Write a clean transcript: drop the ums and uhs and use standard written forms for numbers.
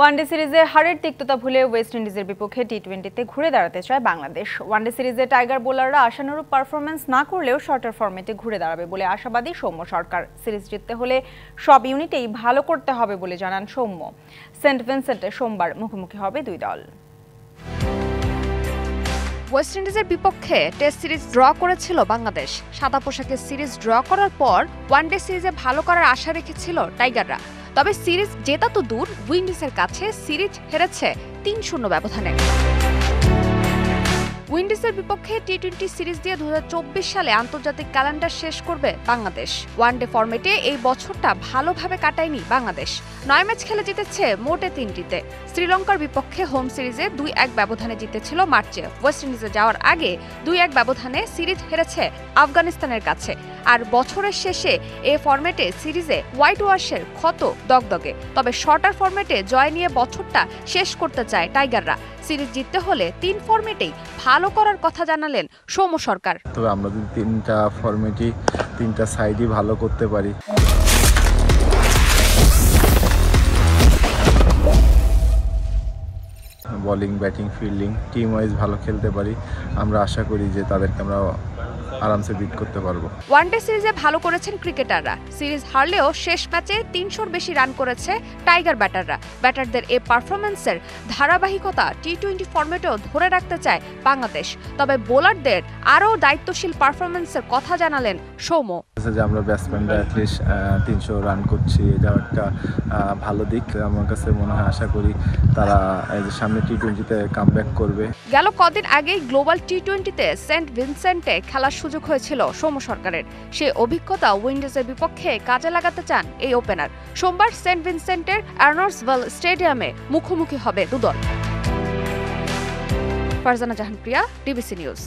One day সিরিজে হারের তিক্ততা ভুলে ওয়েস্ট ইন্ডিজের বিপক্ষে টি-20তে ঘুরে দাঁড়াতে চায় বাংলাদেশ। ওয়ানডে সিরিজে টাইগার বোলাররা আশানুরূপ পারফরম্যান্স না করলেও শর্টার ফরম্যাটে ঘুরে দাঁড়াবে বলে আশাবাদী সৌম্য সরকার। সিরিজ জিততে হলে সব ইউনিটেই ভালো করতে হবে বলে জানান সৌম্য। সেন্ট ভিনসেন্টে সোমবার মুখোমুখি হবে দুই দল। ওয়েস্ট ইন্ডিজের বিপক্ষে টেস্ট সিরিজ ড্র করেছিল বাংলাদেশ। সাদা পোশাকে সিরিজ ড্র করার পর ওয়ানডে সিরিজে ভালো করার আশা রেখেছিল টাইগাররা। তবে সিরিজ জেতা তো দূর, উইন্ডিজের কাছে সিরিজ হেরেছে ৩-০ ব্যবধানে। উইন্ডিজের বিপক্ষে টি-20 সিরিজ দিয়ে 2024 সালে আন্তর্জাতিক ক্যালেন্ডার শেষ করবে বাংলাদেশ। ওয়ানডে ফরম্যাটে এই বছরটা ভালোভাবে কাটায়নি বাংলাদেশ। 9 ম্যাচ খেলে জিতেছে মোটে 3টিতে। শ্রীলঙ্কার বিপক্ষে হোম সিরিজে 2-1 ব্যবধানে জিতেছিল মার্চে। ওয়েস্ট ইন্ডিজে যাওয়ার আগে 2-1 ব্যবধানে সিরিজ হেরেছে আফগানিস্তানের কাছে। আর বছরের শেষে এ ফরম্যাটে সিরিজে হোয়াইট ওয়াশের ক্ষত দগদগে। তবে শর্টার ফরম্যাটে জয় নিয়ে বছরটা শেষ করতে চায় টাইগাররা। সিরিজ জিততে হলে 3 ফরম্যাটেই ভালো করার কথা জানালেন সৌম্য সরকার। তবে আমরা যদি 3টা ফরম্যাটই 3টা সাইডই ভালো করতে পারি, bowling, batting, fielding team wise ভালো খেলতে পারি, আমরা আশা করি যে তাদেরকে আমরা আরামসে বিট করতে পারবো। ওয়ানডে সিরিজে ভালো করেছেন ক্রিকেটাররা। সিরিজ হারলেও শেষ ম্যাচে 300-র বেশি রান করেছে টাইগার ব্যাটাররা। ব্যাটারদের এই পারফরম্যান্সের ধারাবাহিকতা টি-20 ফরম্যাটেও ধরে রাখতে চায় বাংলাদেশ। তবে বোলারদের আরও দায়িত্বশীল পারফরম্যান্সের কথা জানালেন সৌম্য। যে আমরা ব্যাটসম্যানরা অ্যাটলিস্ট 300 রান করছি, এটা একটা ভালো দিক। আমার কাছে মনে হয়, আশা করি তারা সামনে টি-20তে কামব্যাক করবে। গেল কদিন আগেই গ্লোবাল টি-20তে সেন্ট ভিনসেন্টে খেলার সুযোগ হয়েছিল সৌম্য সরকারের। সে অভিজ্ঞতা উইন্ডিজের বিপক্ষে কাজে লাগাতে চান এই ওপেনার। সোমবার সেন্ট ভিনসেন্টের আর্নল্ডসভিল স্টেডিয়ামে মুখোমুখি হবে দুদল। ফারজানা জাহান প্রিয়া, ডিবিসি নিউজ।